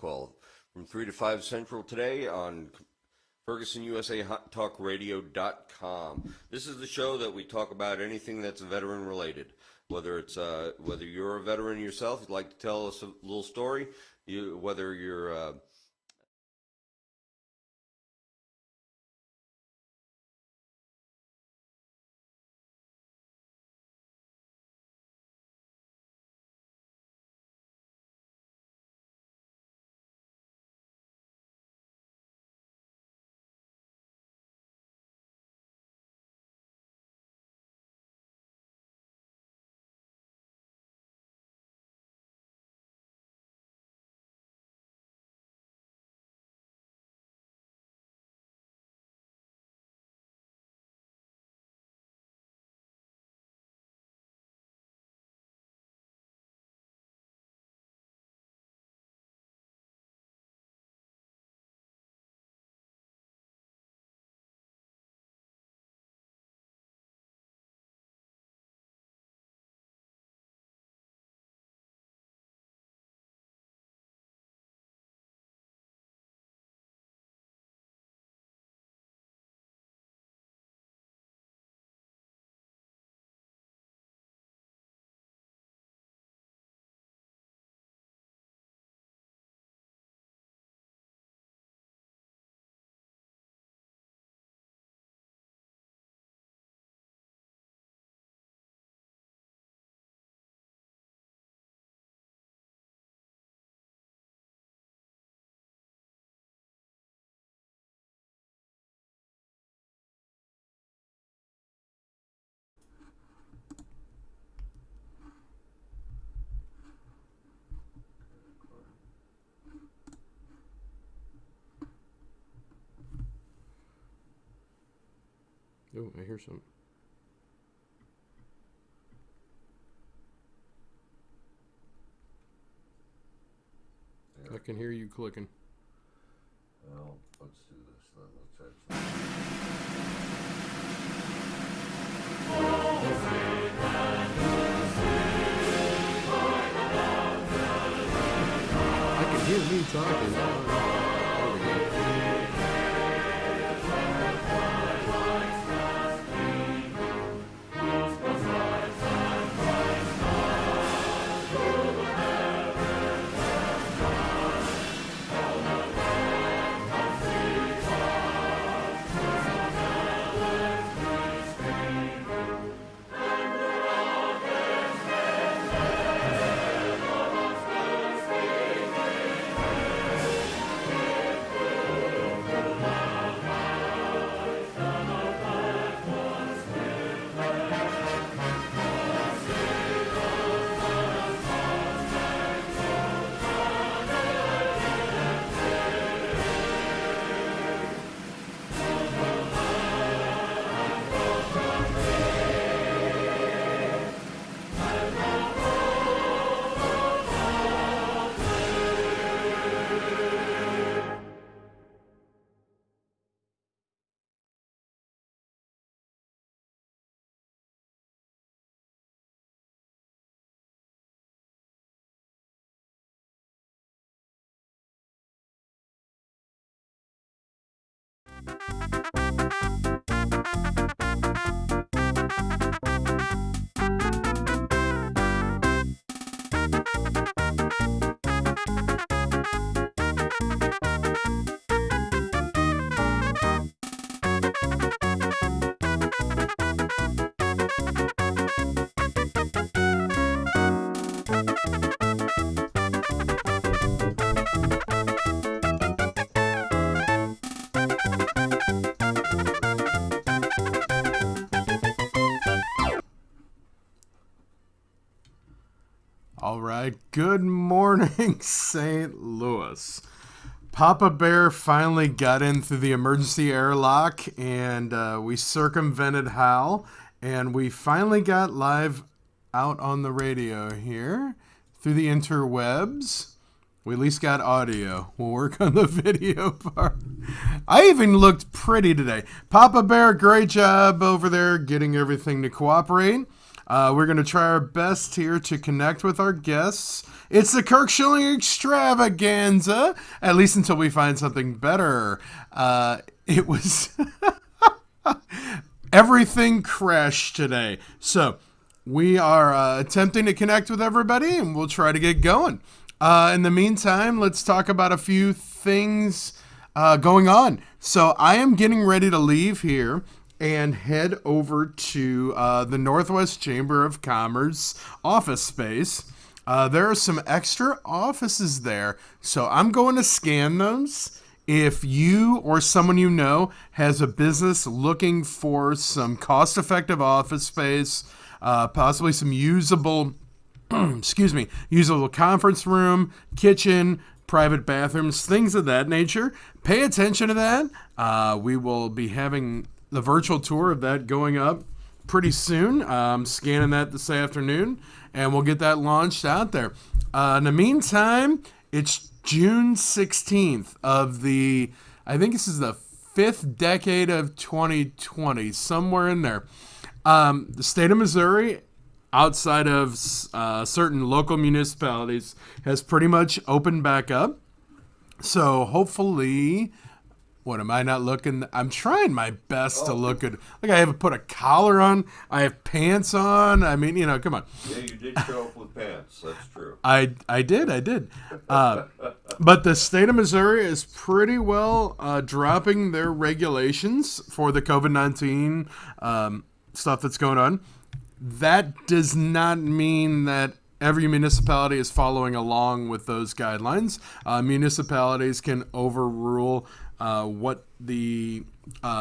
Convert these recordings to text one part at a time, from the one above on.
call from 3 to 5 Central today on FergusonUSATalkRadio.com. This is the show that we talk about anything that's veteran related. Whether you're a veteran yourself, you'd like to tell us a little story, whether you're Oh, I hear something. I can hear you clicking. Well, let's do this then. Let's actually... I can hear me talking. All right, good morning, St. Louis. Papa Bear finally got in through the emergency airlock, and we circumvented Hal, and we finally got live out on the radio here through the interwebs. We at least got audio. We'll work on the video part. I even looked pretty today. Papa Bear, great job over there getting everything to cooperate. We're going to try our best here to connect with our guests. It's the Kirk Schilling Extravaganza, at least until we find something better. It was... Everything crashed today. So we are attempting to connect with everybody, and we'll try to get going. In the meantime, let's talk about a few things going on. So I am getting ready to leave here and head over to the Northwest Chamber of Commerce office space. There are some extra offices there, so I'm going to scan those. If you or someone you know has a business looking for some cost-effective office space, possibly some usable usable conference room, kitchen, private bathrooms, things of that nature, pay attention to that. We will be having the virtual tour of that going up pretty soon. I'm scanning that this afternoon, and we'll get that launched out there. In the meantime, it's June 16th of I think this is the 5th decade of 2020, somewhere in there. The state of Missouri, outside of certain local municipalities, has pretty much opened back up. So hopefully, what am I not looking? I'm trying my best to look good. Like I have put a collar on. I have pants on. I mean, come on. Yeah, you did show up with pants. That's true. I did. But the state of Missouri is pretty well dropping their regulations for the COVID-19 stuff that's going on. That does not mean that every municipality is following along with those guidelines. Municipalities can overrule what the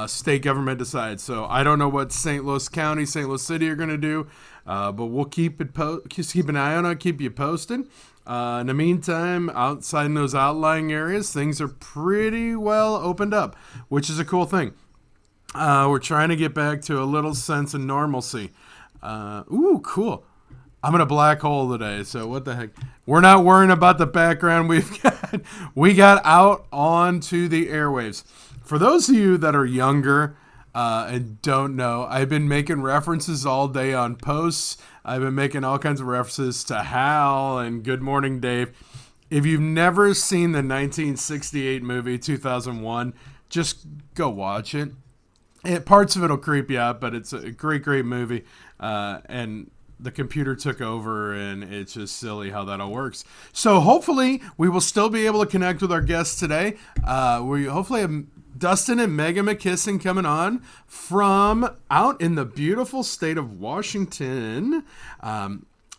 state government decides. So I don't know what St. Louis County, St. Louis City are going to do, but we'll keep an eye on it, keep you posted. In the meantime, outside in those outlying areas, things are pretty well opened up, which is a cool thing. We're trying to get back to a little sense of normalcy. Cool. I'm in a black hole today, so what the heck? We're not worrying about the background. We got out onto the airwaves. For those of you that are younger and don't know, I've been making references all day on posts. I've been making all kinds of references to Hal and Good Morning Dave. If you've never seen the 1968 movie 2001, just go watch it. Parts of it will creep you out, but it's a great, great movie. And the computer took over, and it's just silly how that all works. So hopefully we will still be able to connect with our guests today. We hopefully have Dustin and Megan McKisson coming on from out in the beautiful state of Washington.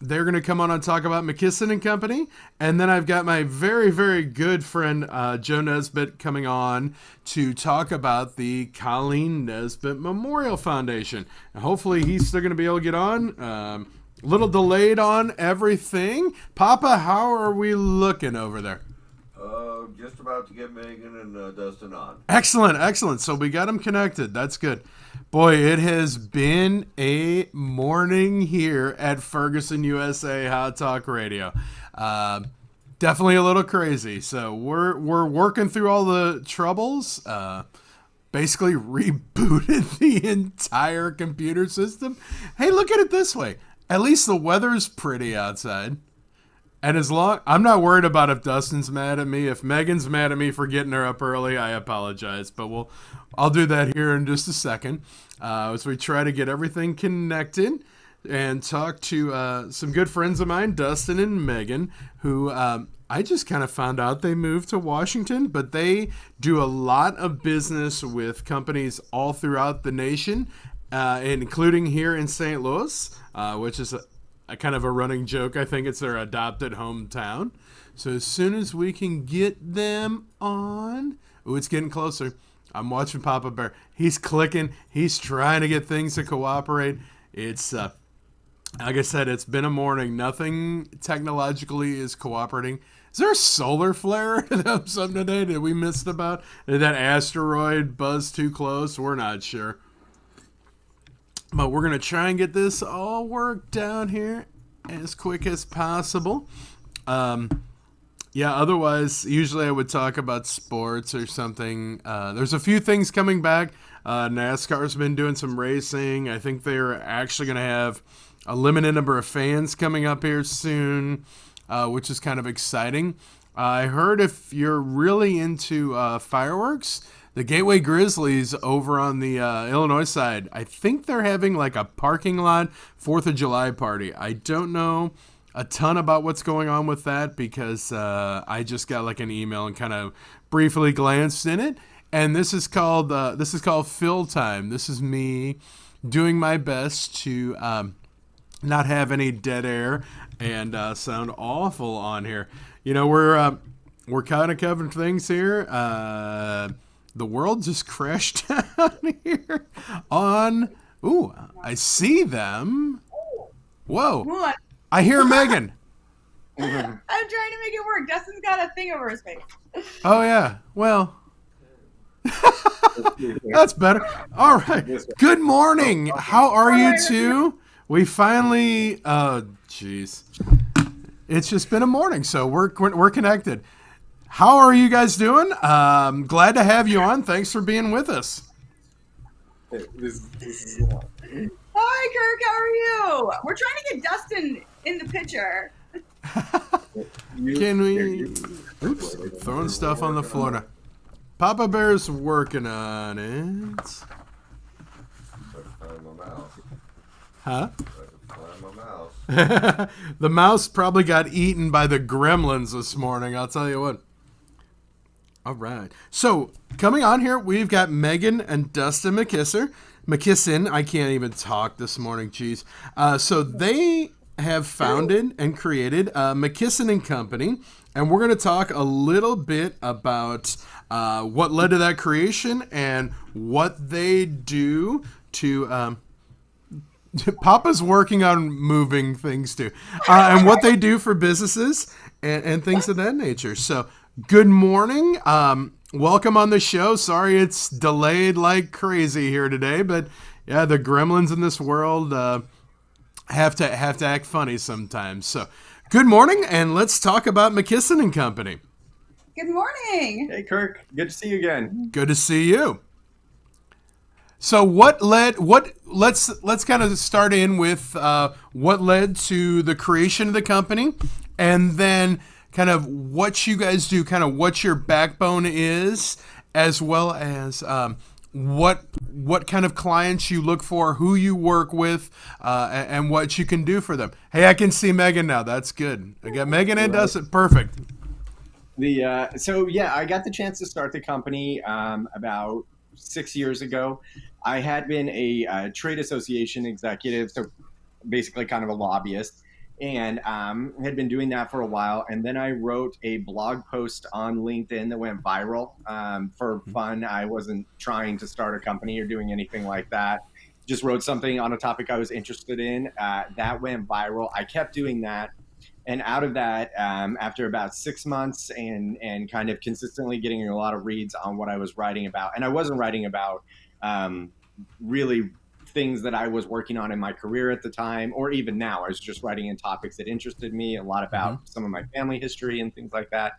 They're going to come on and talk about McKisson and Company. And then I've got my very, very good friend, Joe Nesbitt, coming on to talk about the Colleen Nesbitt Memorial Foundation. And hopefully he's still going to be able to get on. A little delayed on everything. Papa, how are we looking over there? Just about to get Megan and Dustin on. Excellent. So we got them connected. That's good. Boy, it has been a morning here at Ferguson USA Hot Talk Radio. Definitely a little crazy. So we're working through all the troubles. Basically rebooted the entire computer system. Hey, look at it this way. At least the weather's pretty outside. And I'm not worried about if Dustin's mad at me. If Megan's mad at me for getting her up early, I apologize. But I'll do that here in just a second as we try to get everything connected and talk to some good friends of mine, Dustin and Megan, who I just kind of found out they moved to Washington, but they do a lot of business with companies all throughout the nation, including here in St. Louis, which is a kind of a running joke. I think it's their adopted hometown. So as soon as we can get them on, it's getting closer. I'm watching Papa Bear. He's clicking. He's trying to get things to cooperate. It's like I said, it's been a morning. Nothing technologically is cooperating. Is there a solar flare or something today that we missed about? Did that asteroid buzz too close? We're not sure. But we're going to try and get this all worked out here as quick as possible. Otherwise, usually I would talk about sports or something. There's a few things coming back. NASCAR's been doing some racing. I think they're actually going to have a limited number of fans coming up here soon, which is kind of exciting. I heard if you're really into fireworks, the Gateway Grizzlies over on the Illinois side, I think they're having like a parking lot 4th of July party. I don't know a ton about what's going on with that because I just got like an email and kind of briefly glanced in it. And this is called Fill Time. This is me doing my best to not have any dead air and sound awful on here. You know, we're kind of covering things here. The world just crashed down here on. Ooh, I see them. Whoa! I hear Megan. I'm trying to make it work. Dustin's got a thing over his face. Oh yeah. Well. That's better. All right. Good morning. How are you two? We finally. Oh, jeez. It's just been a morning, so we're connected. How are you guys doing? Glad to have you on. Thanks for being with us. Hi, Kirk. How are you? We're trying to get Dustin in the picture. Can we? Oops, throwing stuff on the floor now. Papa Bear's working on it. Huh? The mouse probably got eaten by the gremlins this morning, I'll tell you what. All right. So, coming on here, we've got Megan and Dustin McKisson. I can't even talk this morning, jeez. So, they have founded and created McKisson and Company, and we're going to talk a little bit about what led to that creation and what they do to... Papa's working on moving things too, and what they do for businesses and things of that nature. So, good morning. Welcome on the show. Sorry it's delayed like crazy here today, but yeah, the gremlins in this world have to act funny sometimes. So, good morning, and let's talk about McKisson and Company. Good morning. Hey, Kirk. Good to see you again. Good to see you. So let's kind of start in with what led to the creation of the company, and then kind of what you guys do, kind of what your backbone is, as well as what kind of clients you look for, who you work with, and what you can do for them. Hey, I can see Megan now. That's good. I got Megan and Dustin. Perfect. I got the chance to start the company about 6 years ago. I had been a trade association executive, so basically kind of a lobbyist, and had been doing that for a while. And then I wrote a blog post on LinkedIn that went viral for fun. I wasn't trying to start a company or doing anything like that. Just wrote something on a topic I was interested in. That went viral. I kept doing that. And out of that, after about 6 months and kind of consistently getting a lot of reads on what I was writing about, and I wasn't writing about really things that I was working on in my career at the time, or even now, I was just writing in topics that interested me, a lot about some of my family history and things like that.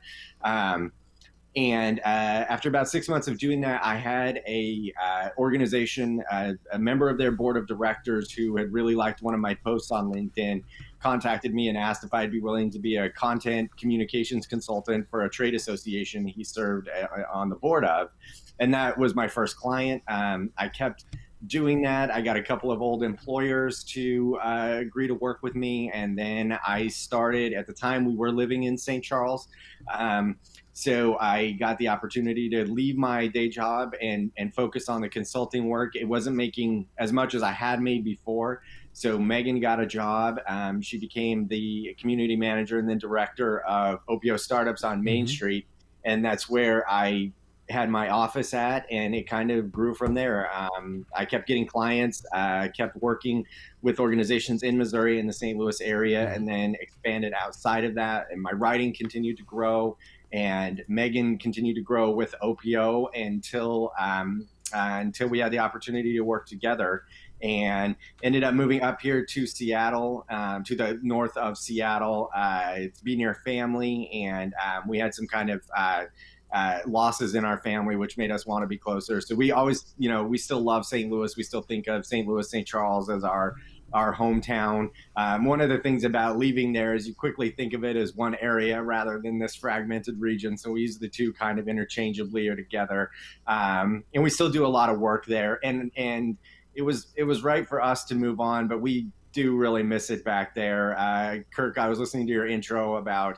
And after about 6 months of doing that, I had a organization, a member of their board of directors who had really liked one of my posts on LinkedIn, contacted me and asked if I'd be willing to be a content communications consultant for a trade association he served on the board of. And that was my first client. I kept doing that. I got a couple of old employers to agree to work with me. And then I started, at the time we were living in St. Charles. So I got the opportunity to leave my day job and focus on the consulting work. It wasn't making as much as I had made before. So Megan got a job. She became the community manager and then director of OPO Startups on Main Street. And that's where I had my office at, and it kind of grew from there. I kept getting clients, kept working with organizations in Missouri in the St. Louis area, and then expanded outside of that. And my writing continued to grow, and Megan continued to grow with OPO until we had the opportunity to work together, and ended up moving up here to Seattle, to the north of Seattle, to be near family. And we had some kind of losses in our family, which made us want to be closer. So we always, we still love St. Louis. We still think of St. Louis, St. Charles as our our hometown. One of the things about leaving there is you quickly think of it as one area rather than this fragmented region. So we use the two kind of interchangeably or together. And we still do a lot of work there. And it was right for us to move on, but we do really miss it back there. Kirk, I was listening to your intro about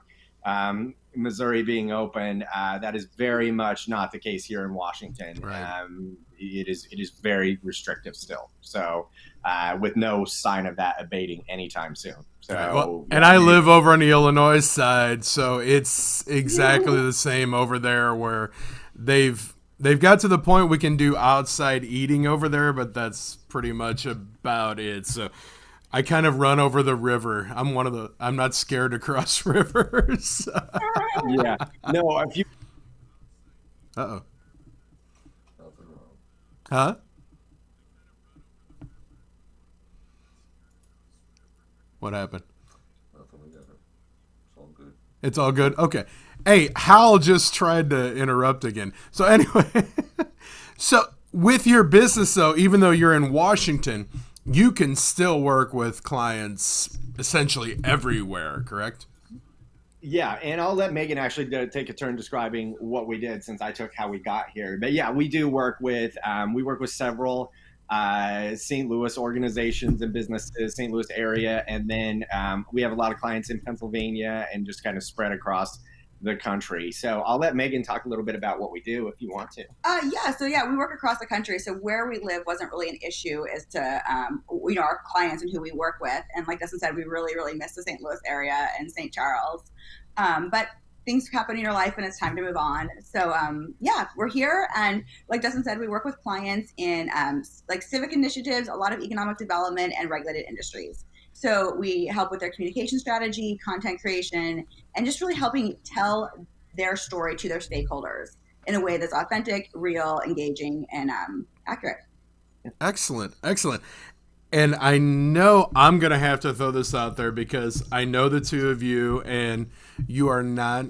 Missouri being open. That is very much not the case here in Washington. Right. It is very restrictive still. So with no sign of that abating anytime soon. So, well, and I live over on the Illinois side, so it's exactly the same over there, where they've got to the point we can do outside eating over there, but that's pretty much about it. So I kind of run over the river. I'm not scared to cross rivers. Yeah. No, if you. Uh-oh. Nothing wrong. Huh? What happened? Nothing, we got it. It's all good. It's all good? Okay. Hey, Hal just tried to interrupt again. So anyway, so with your business, though, even though you're in Washington, you can still work with clients essentially everywhere, correct? Yeah, and I'll let Megan actually take a turn describing what we did since I took how we got here. But yeah, we do work with several St. Louis organizations and businesses, St. Louis area, and then we have a lot of clients in Pennsylvania and just kind of spread across the country. So I'll let Megan talk a little bit about what we do if you want to. So we work across the country. So where we live wasn't really an issue as to our clients and who we work with. And like Dustin said, we really, really miss the St. Louis area and St. Charles. But things happen in your life and it's time to move on. So we're here, and like Dustin said, we work with clients in like civic initiatives, a lot of economic development, and regulated industries. So we help with their communication strategy, content creation, and just really helping tell their story to their stakeholders in a way that's authentic, real, engaging, and accurate. Excellent. And I know I'm going to have to throw this out there because I know the two of you, and you are not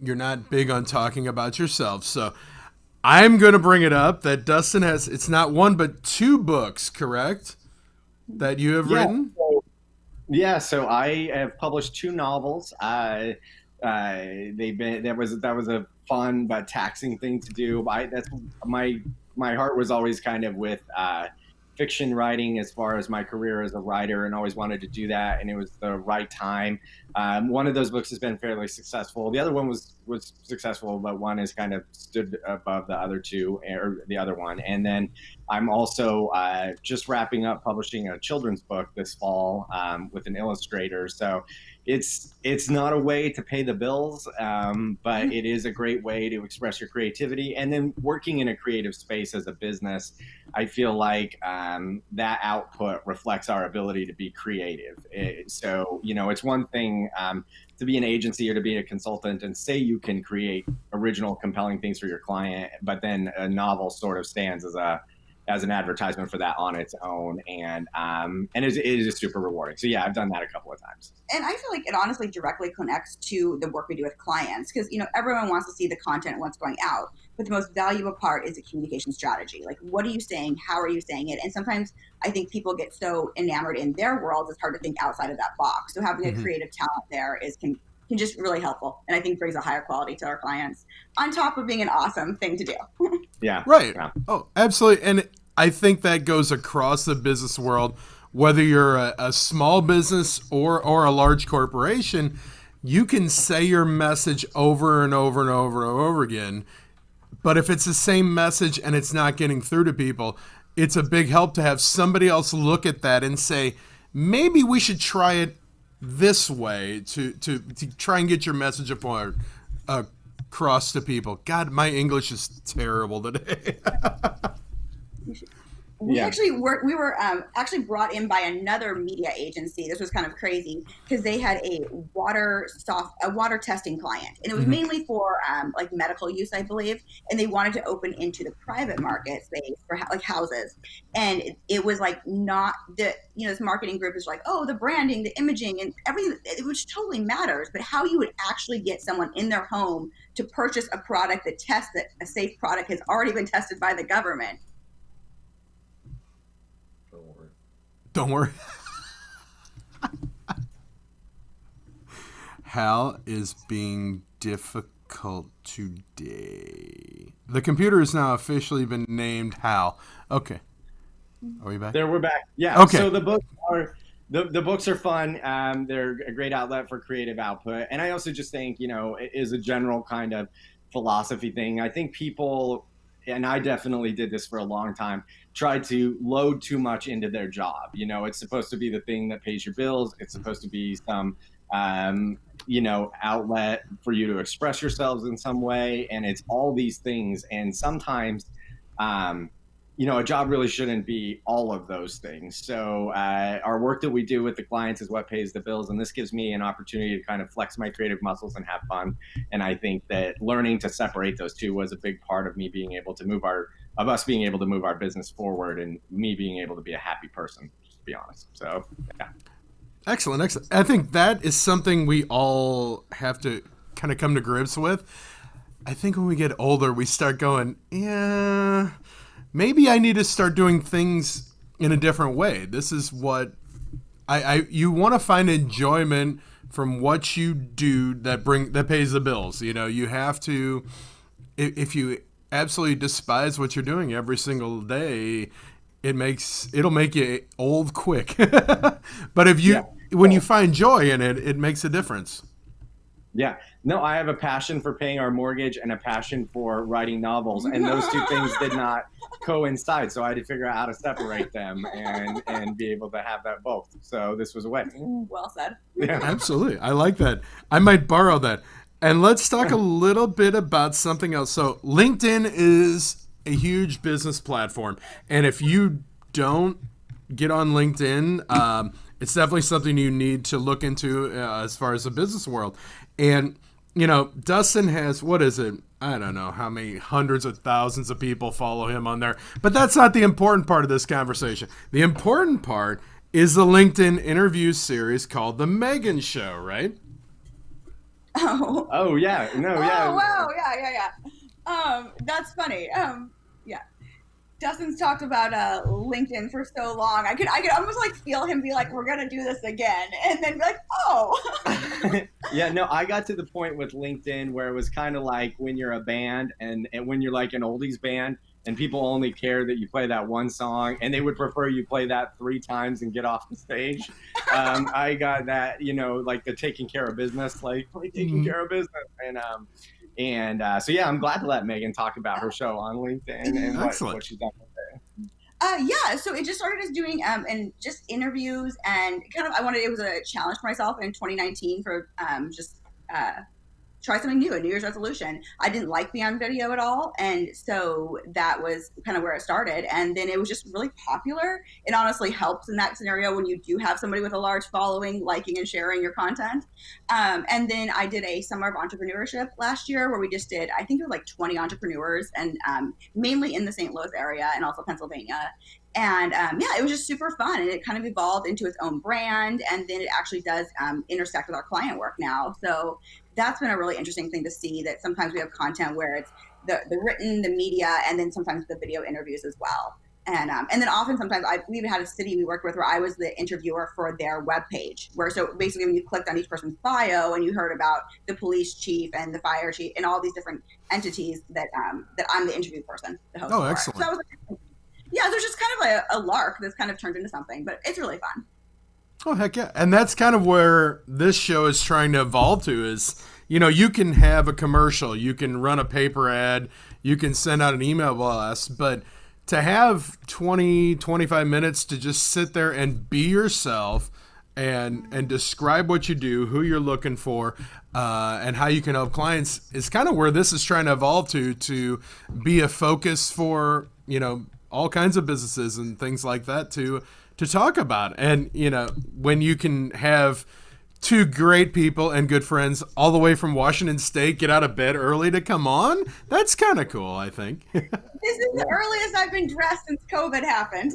you're not big on talking about yourself. So I'm going to bring it up that Dustin has, it's not one but two books, correct? That you have written? So I have published two novels. That was a fun but taxing thing to do. That's my heart was always kind of with fiction writing as far as my career as a writer, and always wanted to do that, and it was the right time. One of those books has been fairly successful. The other one was successful, but one has kind of stood above the other two, or the other one. And then I'm also just wrapping up publishing a children's book this fall with an illustrator. So it's not a way to pay the bills, but it is a great way to express your creativity. And then working in a creative space as a business, I feel like that output reflects our ability to be creative. So, it's one thing to be an agency or to be a consultant and say you can create original, compelling things for your client, but then a novel sort of stands as an advertisement for that on its own, and it is super rewarding. So yeah, I've done that a couple of times. And I feel like it honestly directly connects to the work we do with clients, because everyone wants to see the content and what's going out, but the most valuable part is the communication strategy. Like, what are you saying? How are you saying it? And sometimes I think people get so enamored in their worlds, it's hard to think outside of that box. So having a creative talent there can just really helpful, and I think brings a higher quality to our clients, on top of being an awesome thing to do. Yeah. Right. Yeah. Oh, absolutely. And I think that goes across the business world, whether you're a small business or a large corporation. You can say your message over and over and over and over again, but if it's the same message and it's not getting through to people, it's a big help to have somebody else look at that and say, maybe we should try it this way to try and get your message across to people. God, my English is terrible today. We were actually brought in by another media agency. This was kind of crazy because they had a water testing client, and it was mainly for like medical use, I believe. And they wanted to open into the private market space for like houses. And it was like not this marketing group is like, oh, the branding, the imaging, and everything, which totally matters. But how you would actually get someone in their home to purchase a product that tests that a safe product has already been tested by the government. Don't worry. Don't worry. Hal is being difficult today. The computer has now officially been named Hal. Okay. Are we back? There, we're back. Yeah. Okay. So the books are fun. They're a great outlet for creative output, and I also just think, it is a general kind of philosophy thing. I think people, and I definitely did this for a long time, try to load too much into their job. It's supposed to be the thing that pays your bills. It's supposed to be some outlet for you to express yourselves in some way, and it's all these things. And sometimes a job really shouldn't be all of those things. So our work that we do with the clients is what pays the bills, and this gives me an opportunity to kind of flex my creative muscles and have fun. And I think that learning to separate those two was a big part of me being able to move our business forward, and me being able to be a happy person, just to be honest. So yeah. Excellent. I think that is something we all have to kind of come to grips with. I think when we get older, we start going, yeah, maybe I need to start doing things in a different way. This is what you want to find enjoyment from what you do that pays the bills. You have to, if you absolutely despise what you're doing every single day, it'll make you old quick. But when you find joy in it, it makes a difference. Yeah. No, I have a passion for paying our mortgage and a passion for writing novels, and those two things did not coincide. So I had to figure out how to separate them and be able to have that both. So this was a way. Well said. Yeah, absolutely. I like that. I might borrow that. And let's talk a little bit about something else. So LinkedIn is a huge business platform, and if you don't get on LinkedIn, it's definitely something you need to look into as far as the business world. And, Dustin has, what is it? I don't know how many hundreds of thousands of people follow him on there. But that's not the important part of this conversation. The important part is the LinkedIn interview series called The Megan Show, right? Oh yeah. No, yeah. Oh, wow. Yeah. That's funny. Yeah. Dustin's talked about LinkedIn for so long. I could almost feel him be like, we're gonna do this again, and then be like, oh. Yeah, no, I got to the point with LinkedIn where it was kind of like when you're a band and when you're like an oldies band and people only care that you play that one song and they would prefer you play that 3 times and get off the stage. I got that, like the taking care of business, taking care of business. So yeah, I'm glad to let Megan talk about her show on LinkedIn and what she's done with it. Yeah, so it just started as doing and just interviews, and it was a challenge for myself in 2019 for try something new, a New Year's resolution. I didn't like being on video at all, and so that was kind of where it started. And then it was just really popular. It honestly helps in that scenario when you do have somebody with a large following liking and sharing your content. And then I did a summer of entrepreneurship last year where we just did, I think it was 20 entrepreneurs, and mainly in the St. Louis area and also Pennsylvania. And it was just super fun, and it kind of evolved into its own brand, and then it actually does intersect with our client work now. So that's been a really interesting thing to see, that sometimes we have content where it's the written, the media, and then sometimes the video interviews as well. And then often sometimes we even had a city we worked with where I was the interviewer for their webpage, so basically when you clicked on each person's bio and you heard about the police chief and the fire chief and all these different entities that I'm the interview person, the host. Oh, excellent. So that was yeah, so it's just kind of a lark that's kind of turned into something, but it's really fun. Oh, heck yeah. And that's kind of where this show is trying to evolve to is, you can have a commercial, you can run a paper ad, you can send out an email blast, but to have 20, 25 minutes to just sit there and be yourself and describe what you do, who you're looking for, and how you can help clients is kind of where this is trying to evolve to be a focus for, all kinds of businesses and things like that to talk about. And, when you can have 2 great people and good friends all the way from Washington State get out of bed early to come on, that's kind of cool, I think. This is the earliest I've been dressed since COVID happened.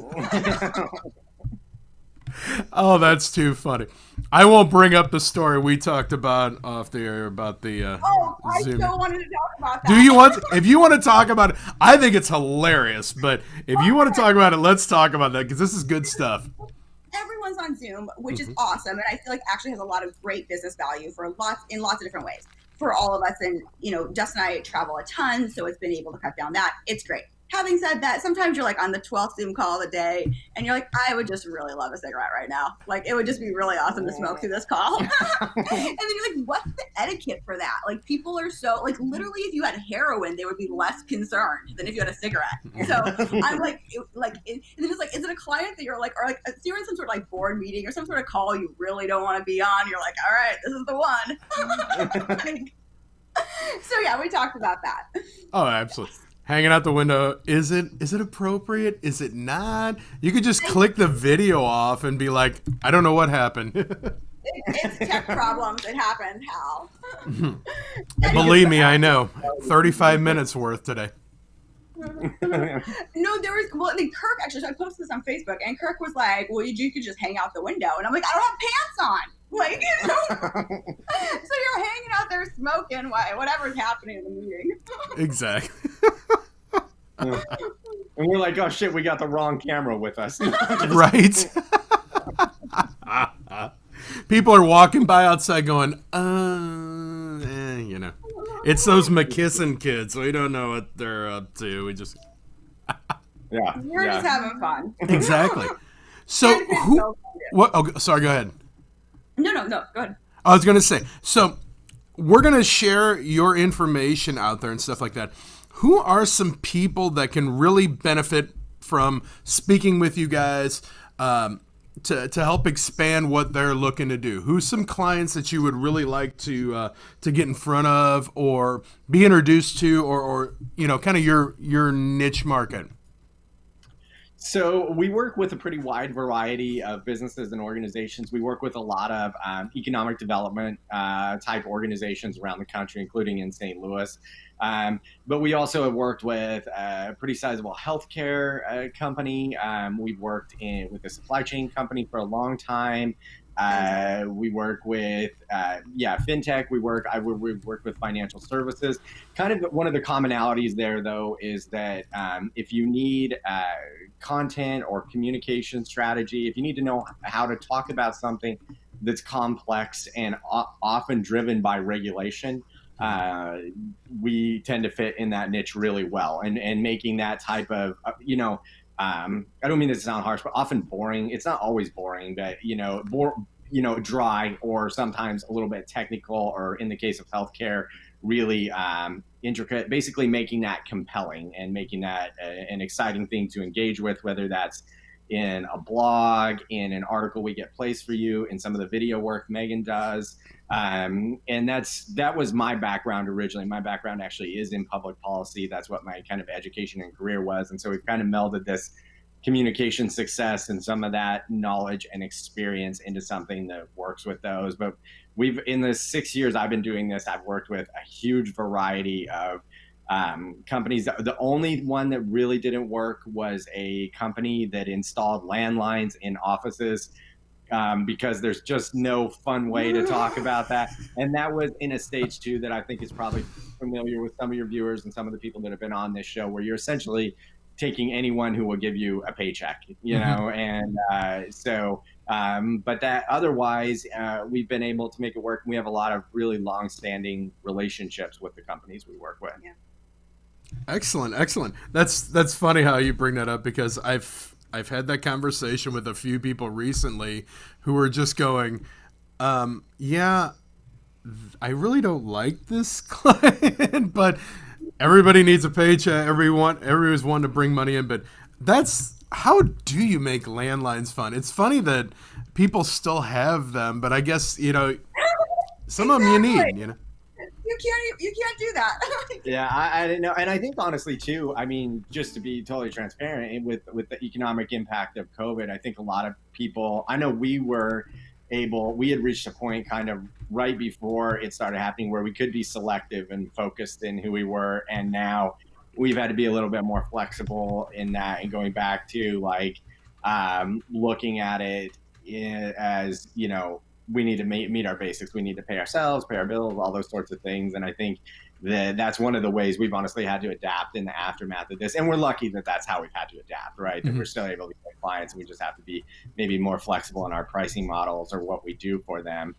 Oh, that's too funny. I won't bring up the story we talked about off the air about the I Zoom. still wanted to talk about that. Do you want? If you want to talk about it, I think it's hilarious. But if you want to talk about it, let's talk about that because this is good stuff. everyone's on Zoom, which is awesome, and I feel like actually has a lot of great business value for lots of different ways for all of us. And Dustin and I travel a ton, so it's been able to cut down that. It's great. Having said that, sometimes you're like on the 12th Zoom call of the day and you're like, I would just really love a cigarette right now. Like, it would just be really awesome to smoke through this call. And then you're like, what's the etiquette for that? Like, people are so, like, literally if you had heroin, they would be less concerned than if you had a cigarette. So I'm like, and then it's like, is it a client that you're like, or like, you're in some sort of like board meeting or some sort of call you really don't want to be on. You're like, all right, this is the one. So yeah, we talked about that. Oh, absolutely. Hanging out the window, is it appropriate? Is it not? You could just click the video off and be like, I don't know what happened. It's tech problems. It happened, Hal. Believe me, I know. 35 minutes worth today. No, there was, well, I mean, Kirk actually, so I posted this on Facebook, and Kirk was like, well, you could just hang out the window. And I'm like, I don't have pants on. Like, so you're hanging out there smoking whatever's happening in the meeting. Exactly. And we're like, oh shit, we got the wrong camera with us. Right? People are walking by outside going, It's those McKissin kids. We don't know what they're up to. We just... Yeah. We're just having fun. Exactly. So, what? Oh, sorry, go ahead. No, go ahead. I was going to say, so we're going to share your information out there and stuff like that. Who are some people that can really benefit from speaking with you guys to help expand what they're looking to do? Who's some clients that you would really like to get in front of or be introduced to, or kind of your niche market? So we work with a pretty wide variety of businesses and organizations. We work with a lot of economic development type organizations around the country, including in St. Louis. But we also have worked with a pretty sizable healthcare company. We've worked with a supply chain company for a long time. We work with, fintech. We work with financial services. Kind of one of the commonalities there, though, is that if you need content or communication strategy, if you need to know how to talk about something that's complex and often driven by regulation, we tend to fit in that niche really well. And making that type of, I don't mean this to sound harsh, but often boring. It's not always boring, but dry or sometimes a little bit technical, or in the case of healthcare, really intricate. Basically, making that compelling and making that an exciting thing to engage with, whether that's in a blog, in an article we get placed for you, in some of the video work Megan does. And that was my background originally. My background actually is in public policy. That's what my kind of education and career was. And so we've kind of melded this communication success and some of that knowledge and experience into something that works with those. But in the 6 years I've been doing this, I've worked with a huge variety of companies. The only one that really didn't work was a company that installed landlines in offices, because there's just no fun way to talk about that. And that was in a stage 2 that I think is probably familiar with some of your viewers and some of the people that have been on this show, where you're essentially taking anyone who will give you a paycheck, and but that otherwise, we've been able to make it work. And we have a lot of really long-standing relationships with the companies we work with. Yeah. Excellent. That's funny how you bring that up, because I've had that conversation with a few people recently who are just going, I really don't like this client, but everybody needs a paycheck. Everyone's wanting to bring money in, but how do you make landlines fun? It's funny that people still have them, but I guess, some of them you need, You can't do that. Yeah, I didn't know. And I think honestly too, I mean, just to be totally transparent with the economic impact of COVID, I think a lot of people, I know we had reached a point kind of right before it started happening where we could be selective and focused in who we were. And now we've had to be a little bit more flexible in that, and going back to looking at it as, we need to meet our basics. We need to pay ourselves, pay our bills, all those sorts of things. And I think that's one of the ways we've honestly had to adapt in the aftermath of this. And we're lucky that that's how we've had to adapt, right? That we're still able to get clients, and we just have to be maybe more flexible in our pricing models or what we do for them.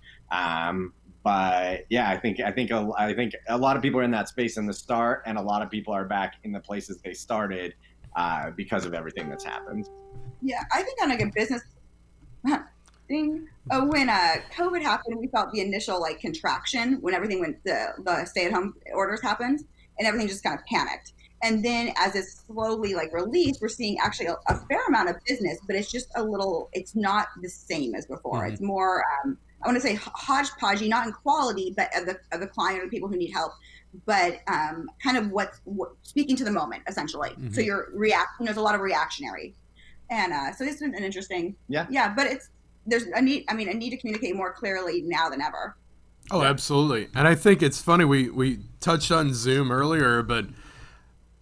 But yeah, I think a lot of people are in that space in the start, and a lot of people are back in the places they started because of everything that's happened. Yeah, I think on like a business thing, when COVID happened, we felt the initial like contraction when everything went, the stay-at-home orders happened, and everything just kind of panicked. And then as it's slowly like released, we're seeing actually a fair amount of business, but it's just a little, it's not the same as before. It's more, I want to say hodgepodgey, not in quality, but of the client or the people who need help, but kind of what speaking to the moment, essentially. So you're reacting, there's a lot of reactionary. And so it's been an interesting, but there's a need to communicate more clearly now than ever. Oh, absolutely. And I think it's funny, we touched on Zoom earlier, but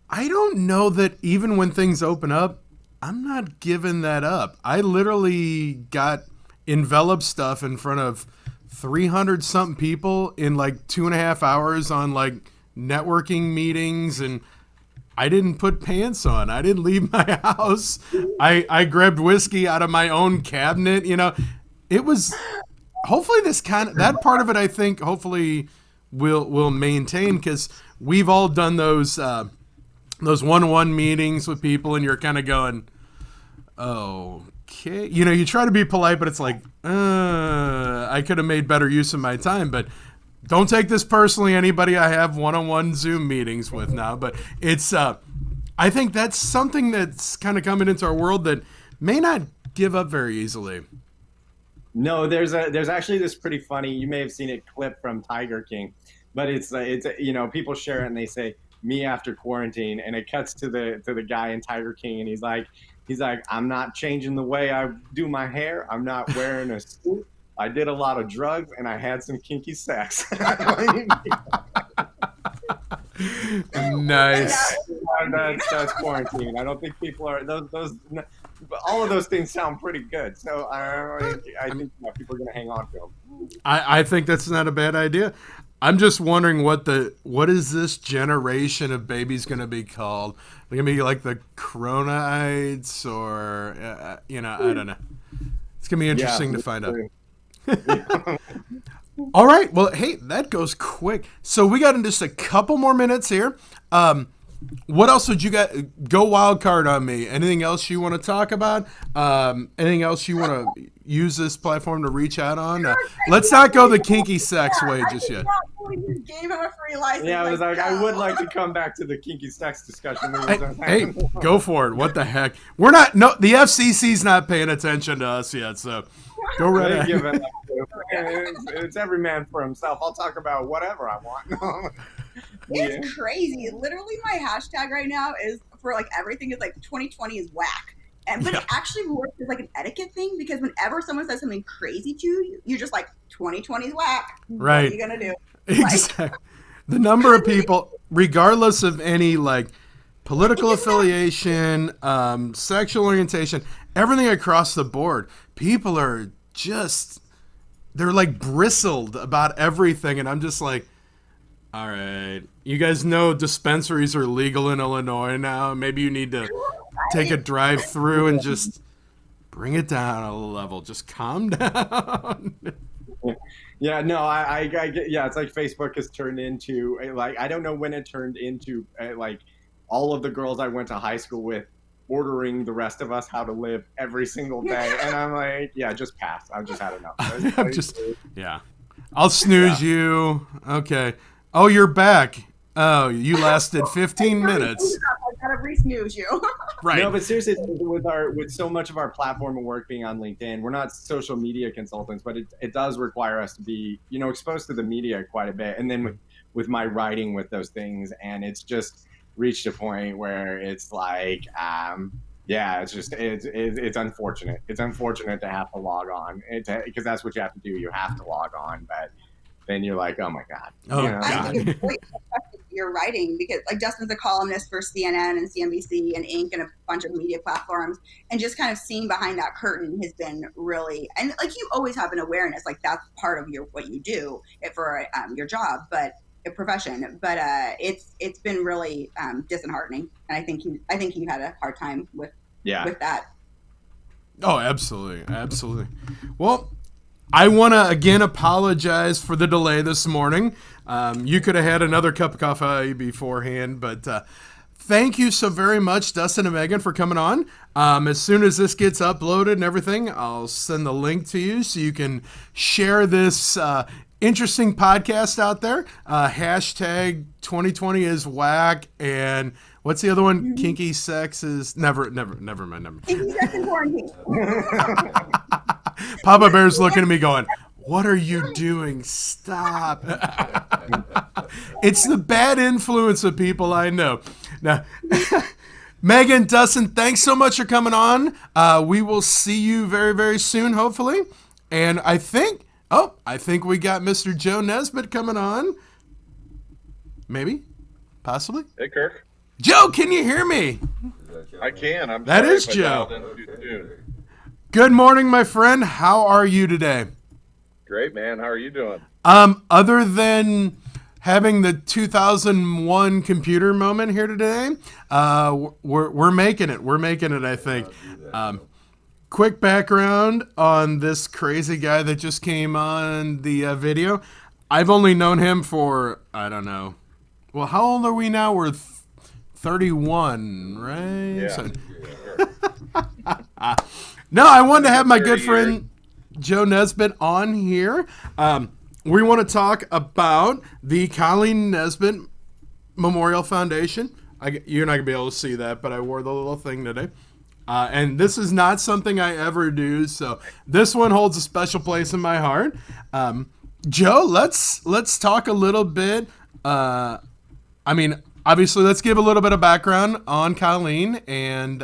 I don't know that even when things open up, I'm not giving that up. I literally got enveloped stuff in front of 300 something people in like 2.5 hours on like networking meetings, and I didn't put pants on. I didn't leave my house. I grabbed whiskey out of my own cabinet. It was hopefully that part of it, I think hopefully will maintain, because we've all done those one-on-one meetings with people, and you're kind of going, okay. You try to be polite, but it's like, I could have made better use of my time, but don't take this personally, anybody I have one-on-one Zoom meetings with now. But it's, I think that's something that's kind of coming into our world that may not give up very easily. No, there's actually this pretty funny, you may have seen it clip from Tiger King, but it's people share it and they say, me after quarantine, and it cuts to the guy in Tiger King, and he's like, I'm not changing the way I do my hair. I'm not wearing a suit. I did a lot of drugs, and I had some kinky sex. Nice. That's quarantine. I don't think people are those. All of those things sound pretty good. So I think people are going to hang on to them. I think that's not a bad idea. I'm just wondering what is this generation of babies going to be called? They're going to be like the Cronaites, or I don't know. It's going to be interesting to find out. All right. Well, hey, that goes quick. So we got in just a couple more minutes here. What else would you go wild card on me? Anything else you want to talk about? Anything else you want to use this platform to reach out on? Let's not go the kinky sex way just yet. You gave him a free license. Yeah, I was like, I would like to come back to the kinky sex discussion. Hey, go for it. What the heck? The FCC's not paying attention to us yet, so go right ahead. It's every man for himself. I'll talk about whatever I want. It's crazy. Literally, my hashtag right now is for like everything is like 2020 is whack. But it actually works as like an etiquette thing, because whenever someone says something crazy to you, you're just like, 2020 is whack. Right. What are you gonna do? Exactly. The number of people, regardless of any like political affiliation, sexual orientation, everything across the board, people are they're like bristled about everything, and I'm just like, all right, you guys know dispensaries are legal in Illinois now. Maybe you need to take a drive through and just bring it down a level. Just calm down. Yeah, no, I get, yeah, it's like Facebook has turned into, like, I don't know when it turned into, like, all of the girls I went to high school with ordering the rest of us how to live every single day. And I'm like, yeah, just pass. I've just had enough. I'll snooze you. Okay. Oh, you're back. Oh, you lasted 15 minutes. I gotta re-snooze you. Right. No, but seriously, with so much of our platform and work being on LinkedIn, we're not social media consultants, but it does require us to be, exposed to the media quite a bit. And then with my writing with those things, and it's just reached a point where it's like, it's unfortunate. It's unfortunate to have to log on, because that's what you have to do. You have to log on, but then you're like, oh my God. I think it's really affected your writing, because like Justin's a columnist for CNN and CNBC and Inc. and a bunch of media platforms, and just kind of seeing behind that curtain has been really, and like you always have an awareness, like that's part of what you do for your job, but profession, but it's been really disheartening, and I think he had a hard time with that. Oh, absolutely, absolutely. Well, I want to again apologize for the delay this morning. You could have had another cup of coffee beforehand, but thank you so very much, Dustin and Megan, for coming on. As soon as this gets uploaded and everything, I'll send the link to you so you can share this interesting podcast out there. Hashtag 2020 is whack, and what's the other one? Kinky sex is never mind. Kinky sex in quarantine. Papa Bear's looking at me going, what are you doing? Stop. It's the bad influence of people I know. Now, Megan, Dustin, thanks so much for coming on. We will see you very, very soon, hopefully. And I think we got Mr. Joe Nesbitt coming on. Maybe? Possibly? Hey, Kirk. Joe, can you hear me? I can. That sorry is if I Joe. dialed in too soon. Good morning, my friend. How are you today? Great, man. How are you doing? Other than having the 2001 computer moment here today, we're making it. We're making it, I think. Quick background on this crazy guy that just came on the video. I've only known him for, I don't know. Well, how old are we now? We're 31, right? Yeah. So, no, I wanted to have my good friend Joe Nesbitt on here. We want to talk about the Colleen Nesbitt Memorial Foundation. You're not going to be able to see that, but I wore the little thing today. And this is not something I ever do, so this one holds a special place in my heart. Joe, let's talk a little bit. Obviously, let's give a little bit of background on Colleen and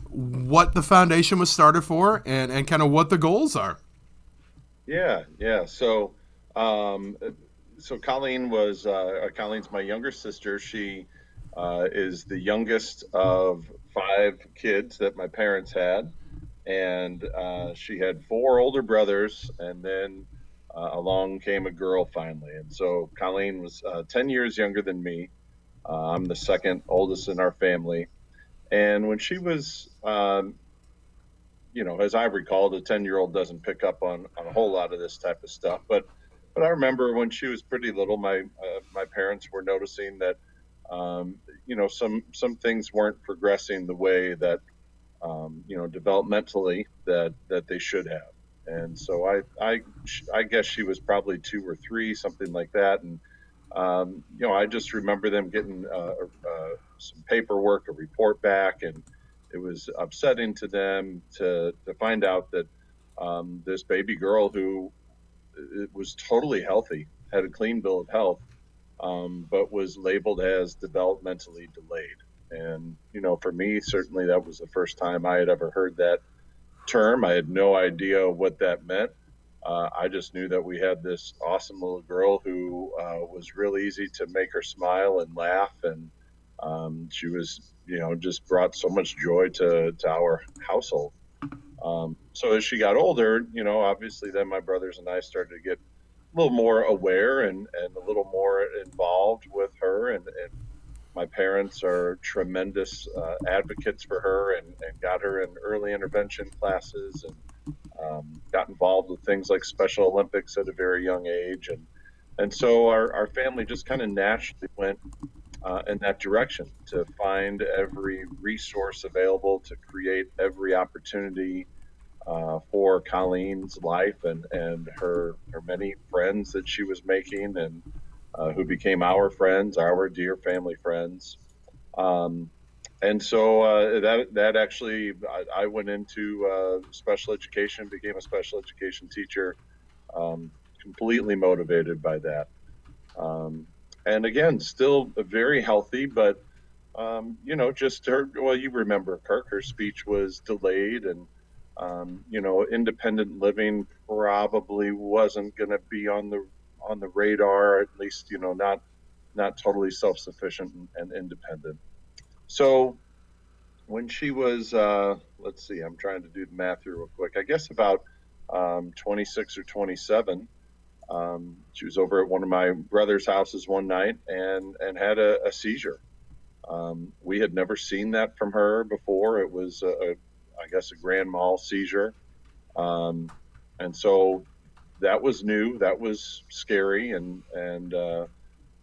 what the foundation was started for and kind of what the goals are. Yeah. So Colleen was Colleen's my younger sister. She is the youngest of 5 kids that my parents had, and she had 4 older brothers, and then along came a girl finally. And so Colleen was 10 years younger than me. I'm the second oldest in our family. And when she was, as I recall, the 10-year-old doesn't pick up on a whole lot of this type of stuff. But I remember when she was pretty little, my parents were noticing that, some things weren't progressing the way that, developmentally that they should have. And so I guess she was probably 2 or 3, something like that. And I just remember them getting some paperwork, a report back, and it was upsetting to them to find out that this baby girl who was totally healthy, had a clean bill of health, but was labeled as developmentally delayed. And, for me, certainly that was the first time I had ever heard that term. I had no idea what that meant. I just knew that we had this awesome little girl who was real easy to make her smile and laugh, and she was, just brought so much joy to our household. So as she got older, obviously then my brothers and I started to get a little more aware and a little more involved with her, and my parents are tremendous advocates for her and got her in early intervention classes and got involved with things like Special Olympics at a very young age. And so our family just kind of naturally went in that direction to find every resource available, to create every opportunity for Colleen's life and her many friends that she was making and who became our friends, our dear family friends. And so that actually, I went into special education, became a special education teacher, completely motivated by that. And again, still very healthy, but, just her, well, you remember Kirk, her speech was delayed and, independent living probably wasn't going to be on the radar, at least, not totally self-sufficient and independent. So when she was, let's see, I'm trying to do the math here real quick. I guess about 26 or 27, She was over at one of my brother's houses one night and had a seizure. We had never seen that from her before. It was I guess a grand mal seizure. Um, and so that was new. That was scary,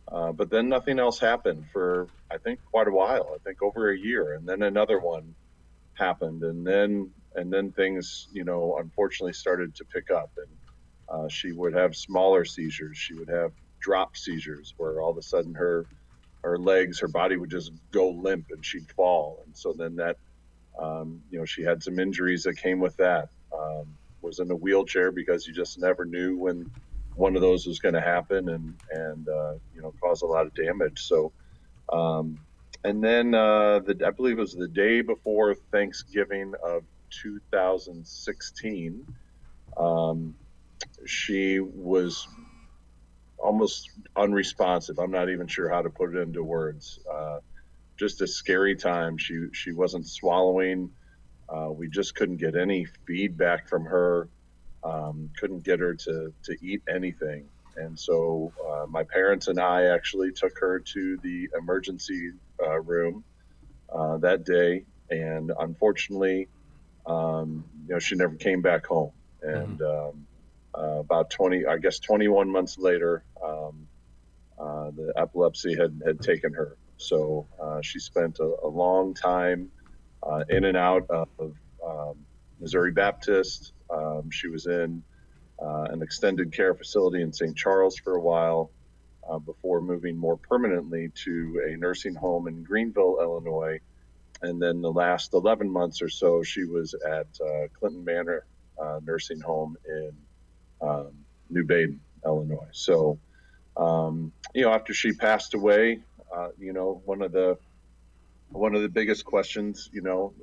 but then nothing else happened for I think quite a while. I think over a year, and then another one happened, and then things unfortunately started to pick up, and she would have smaller seizures. She would have drop seizures where all of a sudden her legs, her body would just go limp and she'd fall, and so then that she had some injuries that came with that. Was in a wheelchair because you just never knew when one of those was going to happen, and cause a lot of damage. So, um, and then I believe it was the day before Thanksgiving of 2016. Um, she was almost unresponsive. I'm not even sure how to put it into words. Just a scary time. She wasn't swallowing. We just couldn't get any feedback from her. Couldn't get her to eat anything. And so my parents and I actually took her to the emergency room that day. And unfortunately, she never came back home. And about 21 months later, the epilepsy had taken her. So she spent a long time in and out of Missouri Baptist. She was in an extended care facility in St. Charles for a while before moving more permanently to a nursing home in Greenville, Illinois. And then the last 11 months or so, she was at Clinton Manor Nursing Home in New Baden, Illinois. So, after she passed away, one of the biggest questions,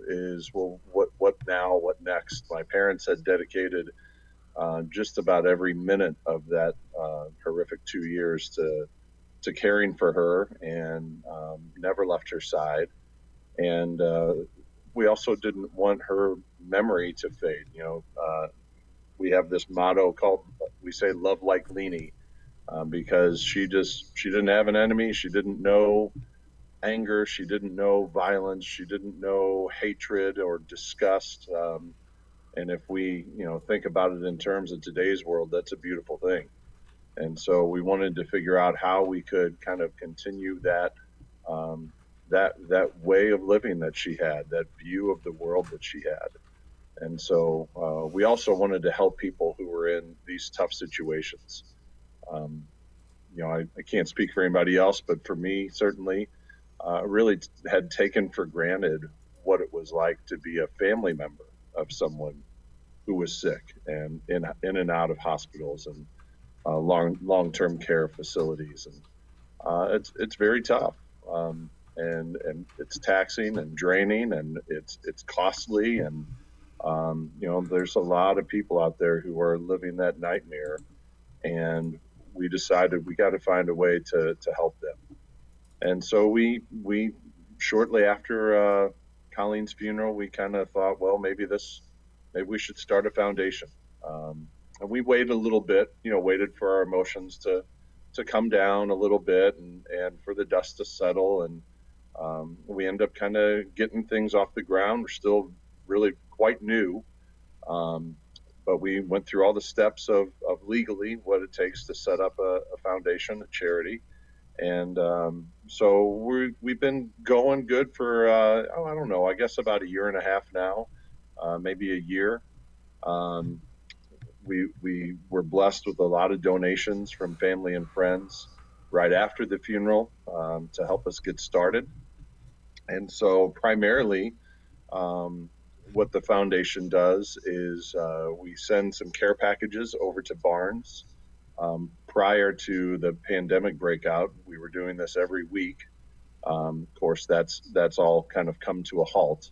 is, well, what now? What next? My parents had dedicated just about every minute of that horrific 2 years to caring for her, and never left her side. And we also didn't want her memory to fade. We have this motto called, we say, "Love like Leanie," because she didn't have an enemy. She didn't know anger. She didn't know violence. She didn't know hatred or disgust. And if we, think about it in terms of today's world, that's a beautiful thing. And so we wanted to figure out how we could kind of continue um, that way of living that she had, that view of the world that she had. And so we also wanted to help people who were in these tough situations. Um, I can't speak for anybody else, but for me, certainly, really had taken for granted what it was like to be a family member of someone who was sick and in and out of hospitals and long-term care facilities, and it's very tough, and it's taxing and draining, and it's costly, and there's a lot of people out there who are living that nightmare, and we decided we got to find a way to help them. And so we shortly after Colleen's funeral, we kind of thought, well, maybe we should start a foundation. And we waited a little bit, waited for our emotions to come down a little bit, and for the dust to settle, and we end up kind of getting things off the ground. We're still really quite new, um, but we went through all the steps of legally what it takes to set up a foundation, a charity. And so we've been going good for I don't know, I guess about a year and a half now, maybe a year. Um, we were blessed with a lot of donations from family and friends right after the funeral, to help us get started. And so primarily, um, what the foundation does is we send some care packages over to Barnes. Prior to the pandemic breakout, we were doing this every week. Of course, that's all kind of come to a halt.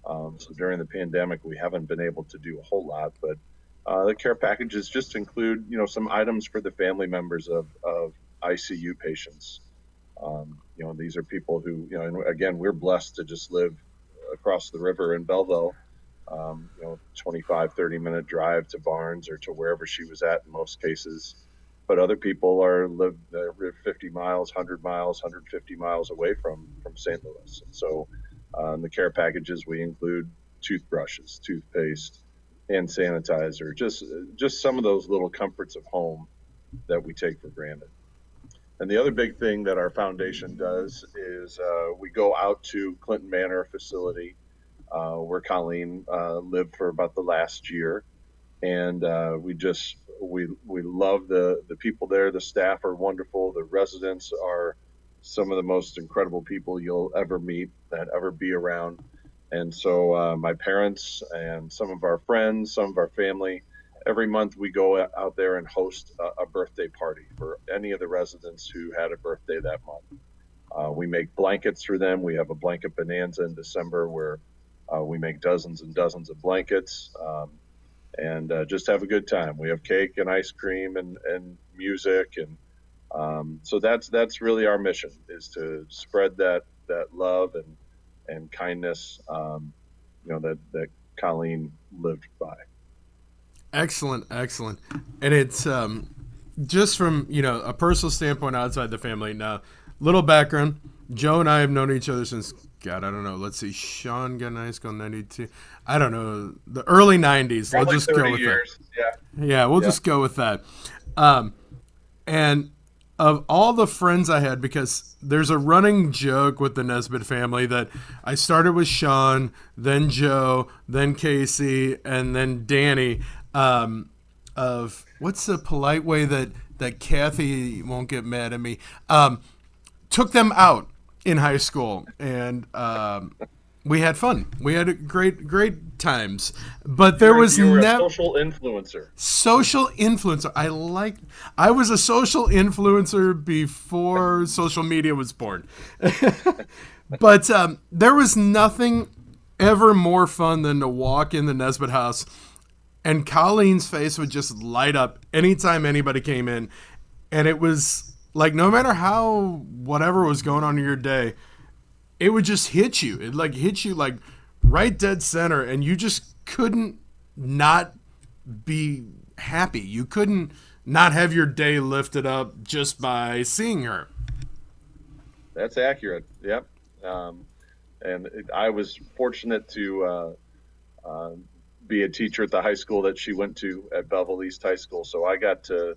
So during the pandemic, we haven't been able to do a whole lot, but the care packages just include, some items for the family members of ICU patients. These are people who, and again, we're blessed to just live across the river in Belleville, 25, 30-minute drive to Barnes or to wherever she was at in most cases. but other people live 50 miles, 100 miles, 150 miles away from St. Louis. And so in the care packages, we include toothbrushes, toothpaste, hand sanitizer, just some of those little comforts of home that we take for granted. And the other big thing that our foundation does is we go out to Clinton Manor facility where Colleen lived for about the last year, and we love the people there. The staff are wonderful. The residents are some of the most incredible people you'll ever meet, that ever be around. And so my parents and some of our friends, some of our family, every month we go out there and host a birthday party for any of the residents who had a birthday that month. We make blankets for them. We have a blanket bonanza in December where we make dozens and dozens of blankets and just have a good time. We have cake and ice cream and music. And so that's really our mission, is to spread that love and kindness, that Colleen lived by. Excellent. And it's just from, a personal standpoint outside the family. Now, little background. Joe and I have known each other since, God, I don't know. Let's see. Sean got in high school in 92. I don't know. The early 90s. Probably we'll just 30 go with years. that. Yeah, we'll just go with that. And of all the friends I had, because there's a running joke with the Nesbitt family that I started with Sean, then Joe, then Casey, and then Danny. Of what's the polite way that Kathy won't get mad at me? Took them out in high school, and we had fun. We had great times. But there was you were a never social influencer. Social influencer. I was a social influencer before social media was born. But there was nothing ever more fun than to walk in the Nesbitt house and Colleen's face would just light up anytime anybody came in. And it was like, no matter how whatever was going on in your day, it would just hit you. It hit you right dead center, and you just couldn't not be happy. You couldn't not have your day lifted up just by seeing her. That's accurate. Yep. I was fortunate to be a teacher at the high school that she went to at Belleville East High School. So I got to,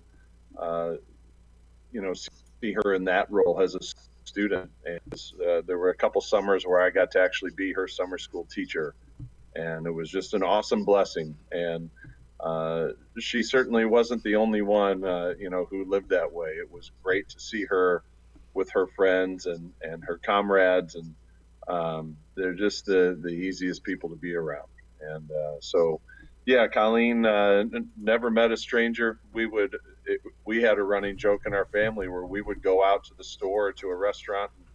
see her in that role as a student. And there were a couple summers where I got to actually be her summer school teacher. And it was just an awesome blessing. And she certainly wasn't the only one, who lived that way. It was great to see her with her friends and her comrades. And they're just the easiest people to be around. And Colleen never met a stranger. We had a running joke in our family where we would go out to the store or to a restaurant, and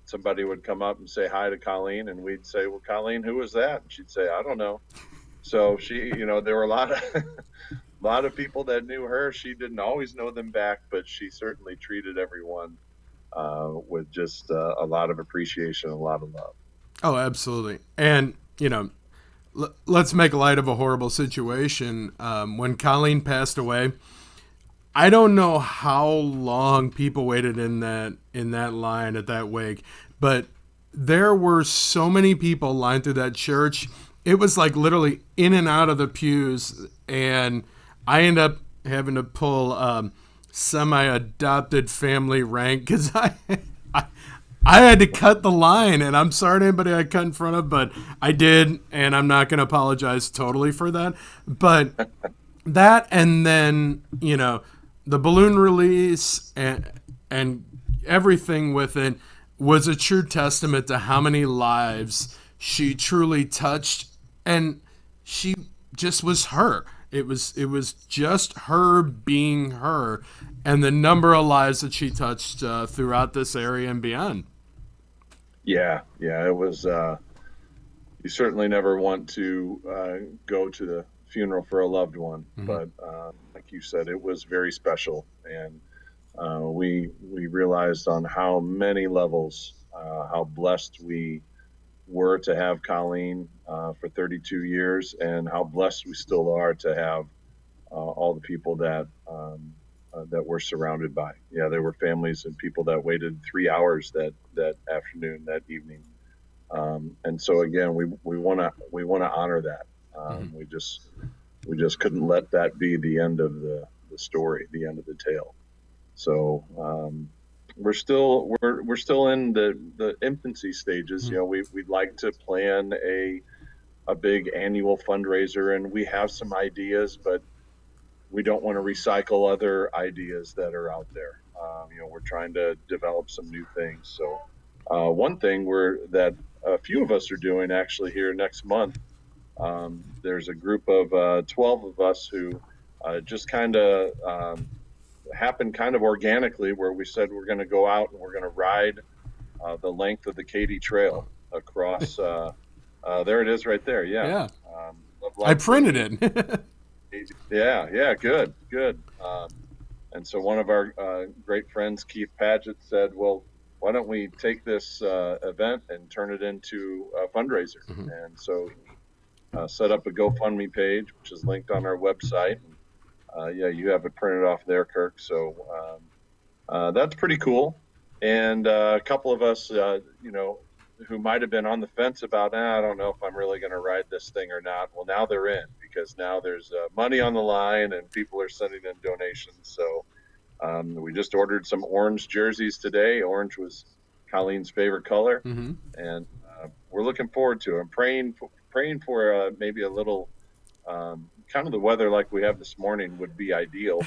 somebody would come up and say hi to Colleen, and we'd say, "Well, Colleen, who was that?" And she'd say, "I don't know." So she, there were a lot of people that knew her. She didn't always know them back, but she certainly treated everyone with just a lot of appreciation, a lot of love. Oh, absolutely. And, let's make light of a horrible situation. When Colleen passed away, I don't know how long people waited in that line at that wake, but there were so many people lined through that church. It was literally in and out of the pews, and I ended up having to pull semi-adopted family rank because I had to cut the line, and I'm sorry to anybody I cut in front of, but I did, and I'm not going to apologize totally for that. But that, and then, the balloon release and everything with it was a true testament to how many lives she truly touched, and she just was her. It was just her being her, and the number of lives that she touched throughout this area and beyond. Yeah, it was. You certainly never want to go to the funeral for a loved one, but like you said, it was very special, and we realized on how many levels how blessed we were to have Colleen for 32 years, and how blessed we still are to have all the people that that we're surrounded by. Yeah, there were families and people that waited 3 hours that afternoon, that evening. And so again, we want to honor that. Mhm. We just couldn't let that be the end of the story, the end of the tale. So we're still in the infancy stages. Mhm. We'd like to plan a big annual fundraiser, and we have some ideas, but we don't want to recycle other ideas that are out there. We're trying to develop some new things. So one thing that a few of us are doing actually here next month. There's a group of 12 of us who just kind of happened kind of organically, where we said we're going to go out and we're going to ride the length of the Katy Trail across. There it is, right there. Yeah, Yeah, Love I Life printed Katy. it. Yeah, yeah, good, good. And so one of our great friends, Keith Paget, said, "Well, why don't we take this event and turn it into a fundraiser?" Mhm. And so he set up a GoFundMe page, which is linked on our website. And, yeah, you have it printed off there, Kirk. So that's pretty cool. And a couple of us, who might have been on the fence about, I don't know if I'm really going to ride this thing or not. Well, now they're in, because now there's money on the line and people are sending in donations. So we just ordered some orange jerseys today. Orange was Colleen's favorite color, Mhm. and we're looking forward to it. I'm praying for maybe a little kind of the weather like we have this morning would be ideal,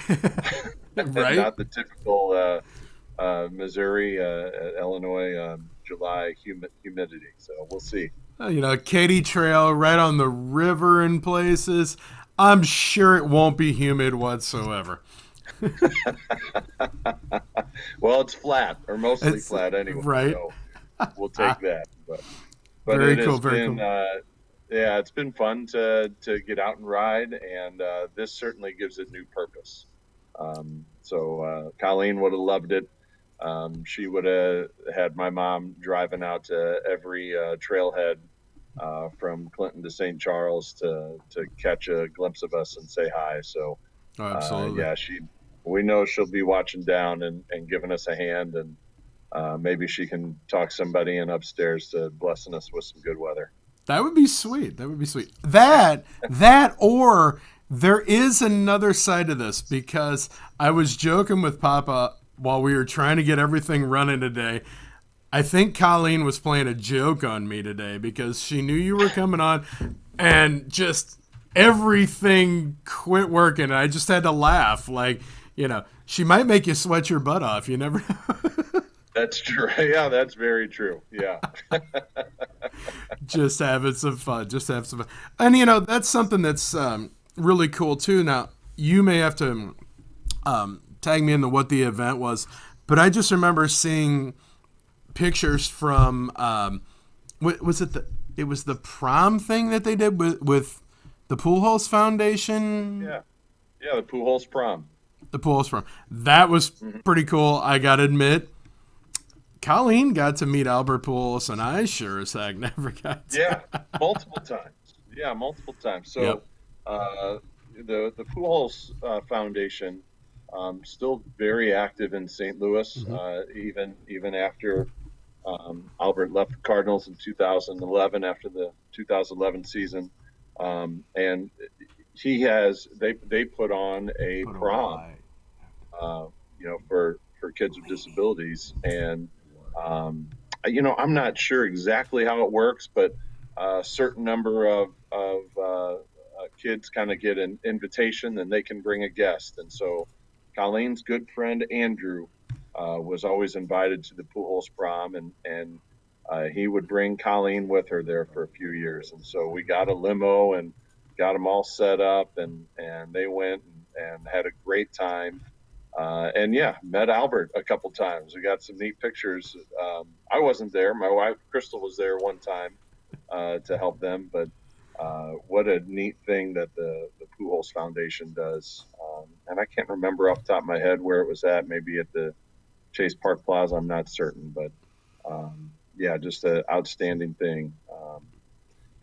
and Right? not the typical Missouri, Illinois July humidity. So we'll see. Katy Trail right on the river in places. I'm sure it won't be humid whatsoever. Well, it's flat, or mostly It's flat anyway, right. so we'll take that. But Very it cool. has Very been, cool. yeah, it's been fun to get out and ride, and this certainly gives it new purpose. So Colleen would have loved it. She would have had my mom driving out to every trailhead from Clinton to St. Charles to catch a glimpse of us and say hi. So Oh, absolutely. yeah, we know she'll be watching down and giving us a hand, and maybe she can talk somebody in upstairs to blessing us with some good weather. That would be sweet. That would be sweet. That, or there is another side of this, because I was joking with Papa while we were trying to get everything running today. I think Colleen was playing a joke on me today because she knew you were coming on, and just everything quit working. And I just had to laugh. Like, she might make you sweat your butt off. You never know. That's true. Yeah, that's very true. Yeah. Just having some fun. Just have some fun. And, that's something that's really cool, too. Now, you may have to tag me into what the event was, but I just remember seeing pictures from, was it it was the prom thing that they did with the Poolhouse Foundation? Yeah. Yeah, the Pujols prom. The Poolhouse prom. That was pretty cool, I gotta admit. Colleen got to meet Albert Pujols, and I sure as heck never got to. Yeah, multiple times. Yeah, multiple times. So Yep. the Pujols Foundation, still very active in St. Louis, even after Albert left the Cardinals in 2011, after the 2011 season, and they put on a prom, for kids with disabilities, and I'm not sure exactly how it works, but a certain number of kids kind of get an invitation, and they can bring a guest. And so Colleen's good friend Andrew was always invited to the Pujols prom, and he would bring Colleen with her there for a few years. And so we got a limo and got them all set up, and they went and had a great time. And yeah, met Albert a couple times. We got some neat pictures. I wasn't there. My wife Crystal was there one time to help them. But what a neat thing that the Pujols Foundation does. And I can't remember off the top of my head where it was at. Maybe at the Chase Park Plaza. I'm not certain, but yeah, just an outstanding thing.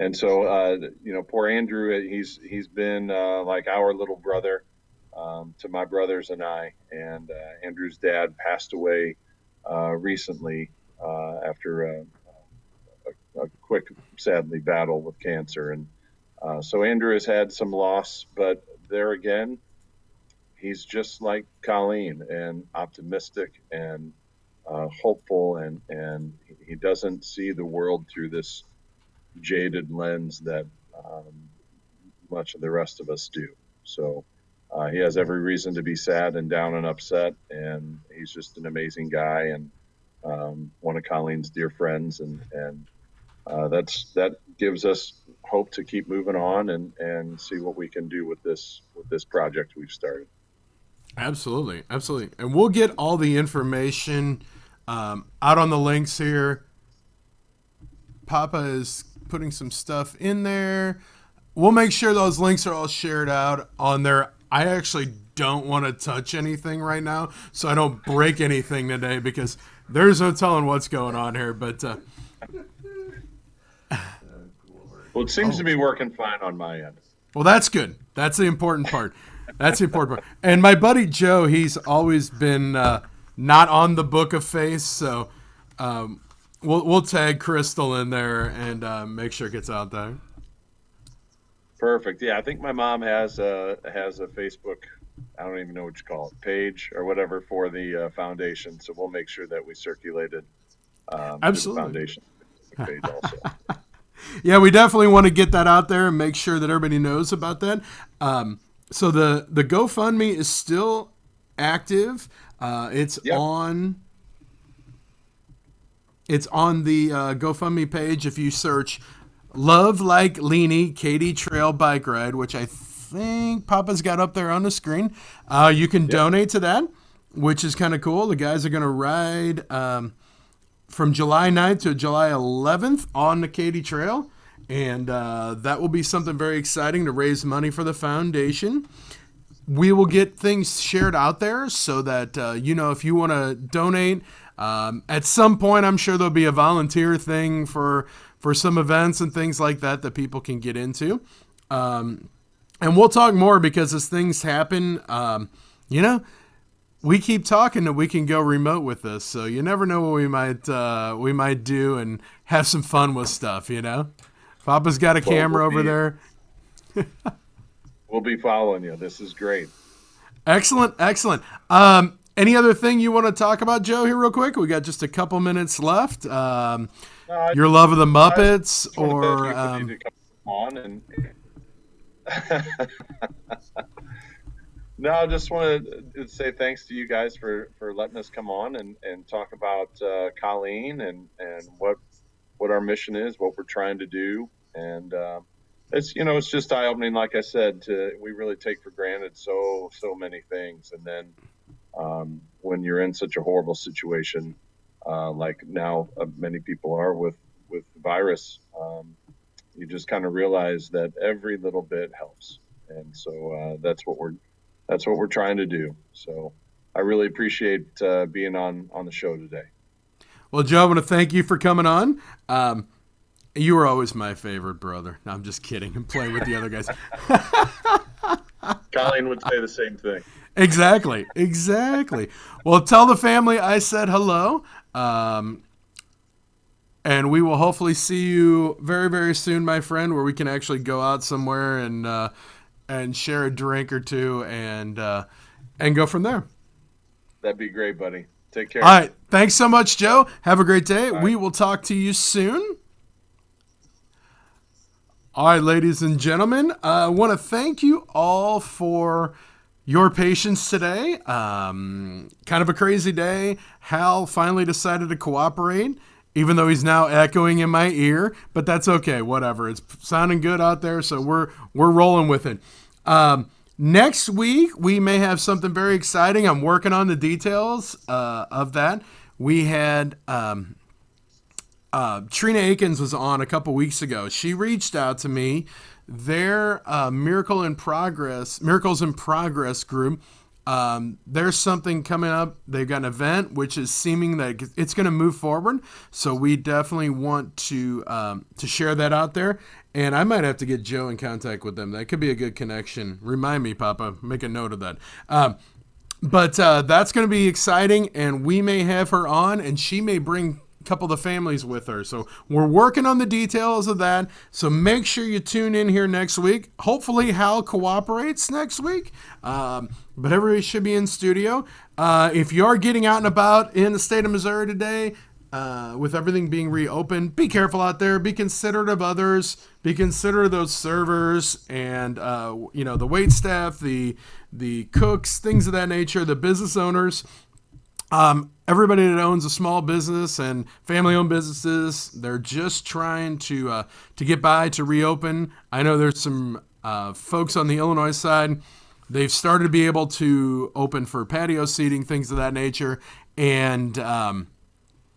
And so poor Andrew, he's been like our little brother. to my brothers and I. And Andrew's dad passed away recently after a quick, sadly, battle with cancer. And so Andrew has had some loss, but there again, he's just like Colleen, and optimistic and hopeful, and he doesn't see the world through this jaded lens that much of the rest of us do. So he has every reason to be sad and down and upset, and he's just an amazing guy and one of Colleen's dear friends, and that gives us hope to keep moving on and see what we can do with this project we've started. Absolutely, absolutely. And we'll get all the information out on the links here. Papa is putting some stuff in there. We'll make sure those links are all shared out on there. I actually don't want to touch anything right now, so I don't break anything today, because there's no telling what's going on here. But well, it seems to be working fine on my end. well, that's good. That's the important part. That's the important part. And my buddy Joe, he's always been not on the Book of Face, so we'll tag Crystal in there and make sure it gets out there. Perfect. Yeah, I think my mom has a Facebook, I don't even know what you call it, page or whatever for the foundation. So we'll make sure that we circulate it Absolutely. to the foundation page also. Yeah, we definitely want to get that out there and make sure that everybody knows about that. So the GoFundMe is still active. It's on the GoFundMe page. If you search "Love Like Leanie Katy Trail Bike Ride," which I think Papa's got up there on the screen, you can donate to that, which is kind of cool. The guys are going to ride from July 9th to July 11th on the Katy Trail. And that will be something very exciting to raise money for the foundation. We will get things shared out there so that, if you want to donate, at some point, I'm sure there'll be a volunteer thing for some events and things like that people can get into. And we'll talk more, because as things happen, we keep talking that we can go remote with this. So you never know what we might do and have some fun with stuff, Papa's got a camera over there. We'll be following you. This is great. Excellent. Any other thing you want to talk about, Joe, here real quick? We got just a couple minutes left. Your love of the Muppets, or you to come on and no, I just want to say thanks to you guys for letting us come on and talk about Colleen and what our mission is, what we're trying to do. And it's just eye-opening. Like I said, we really take for granted so many things. And then when you're in such a horrible situation, like now many people are with the virus, you just kind of realize that every little bit helps. And so that's what we're trying to do. So I really appreciate being on the show today. Well, Joe, I want to thank you for coming on. You were always my favorite brother. No, I'm just kidding. I'm playing with the other guys. Colleen would say the same thing. Exactly. Well, tell the family I said hello. And we will hopefully see you very, very soon, my friend, where we can actually go out somewhere and share a drink or two and go from there. That'd be great, buddy. Take care. All right. Thanks so much, Joe. Have a great day. Right. We will talk to you soon. All right, ladies and gentlemen, I want to thank you all for your patience today. Kind of a crazy day. Hal finally decided to cooperate, even though he's now echoing in my ear, but that's okay. Whatever. It's sounding good out there, so we're rolling with it. Next week, we may have something very exciting. I'm working on the details of that. We had Trina Akins was on a couple weeks ago. She reached out to me. Their Miracles in Progress group There's something coming up. They've got an event which is seeming that it's going to move forward. So we definitely want to share that out there. And I might have to get Joe in contact with them. That could be a good connection. Remind me, Papa. Make a note of that. But that's going to be exciting, and we may have her on, and she may bring a couple of the families with her. So we're working on the details of that. So make sure you tune in here next week. Hopefully Hal cooperates next week. But everybody should be in studio. If you are getting out and about in the state of Missouri today, with everything being reopened, be careful out there. Be considerate of others. Be considerate of those servers and the wait staff, the cooks, things of that nature, the business owners. Everybody that owns a small business and family-owned businesses, they're just trying to get by, to reopen. I know there's some folks on the Illinois side. They've started to be able to open for patio seating, things of that nature, and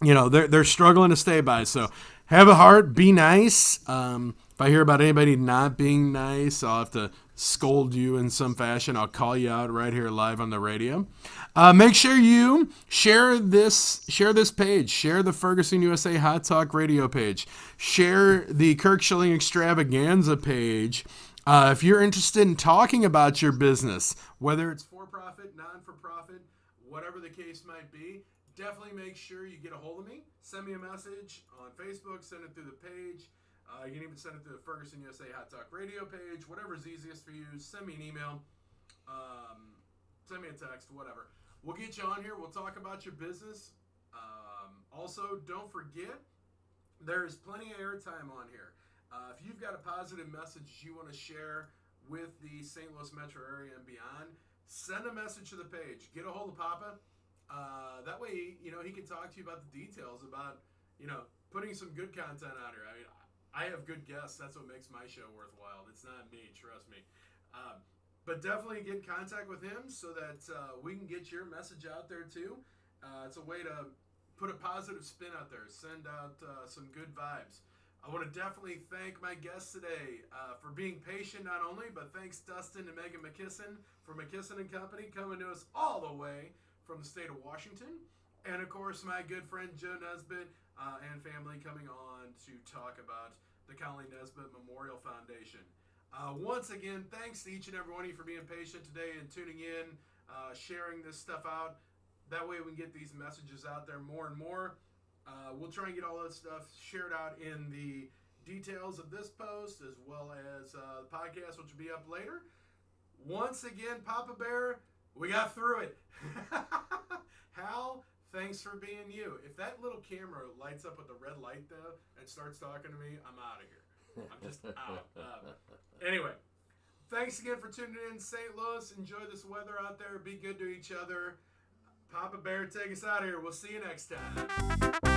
they're struggling to stay by. So have a heart, be nice. If I hear about anybody not being nice, I'll have to scold you in some fashion. I'll call you out right here live on the radio. Make sure you share this page. Share the Ferguson USA Hot Talk Radio page. Share the Kirk Schilling Extravaganza page. If you're interested in talking about your business, whether it's for-profit, non-for-profit, whatever the case might be, definitely make sure you get a hold of me. Send me a message on Facebook. Send it through the page. You can even send it through the Ferguson USA Hot Talk Radio page. Whatever's easiest for you. Send me an email. Send me a text. Whatever. We'll get you on here. We'll talk about your business. Also, don't forget, there's plenty of airtime on here. If you've got a positive message you want to share with the St. Louis metro area and beyond, send a message to the page. Get a hold of Papa. That way, he can talk to you about the details about, putting some good content out here. I mean, I have good guests. That's what makes my show worthwhile. It's not me, trust me. But definitely get in contact with him so that we can get your message out there too. It's a way to put a positive spin out there, send out some good vibes. I want to definitely thank my guests today for being patient not only, but thanks Dustin and Megan McKisson for McKisson & Company coming to us all the way from the state of Washington. And of course, my good friend Joe Nesbitt and family coming on to talk about the Colleen Nesbitt Memorial Foundation. Once again, thanks to each and every one of you for being patient today and tuning in, sharing this stuff out. That way we can get these messages out there more and more. We'll try and get all that stuff shared out in the details of this post as well as the podcast, which will be up later. Once again, Papa Bear, we got through it. Hal, thanks for being you. If that little camera lights up with the red light, though, and starts talking to me, I'm out of here. I'm just out. Anyway, thanks again for tuning in, St. Louis. Enjoy this weather out there. Be good to each other. Papa Bear, take us out of here. We'll see you next time.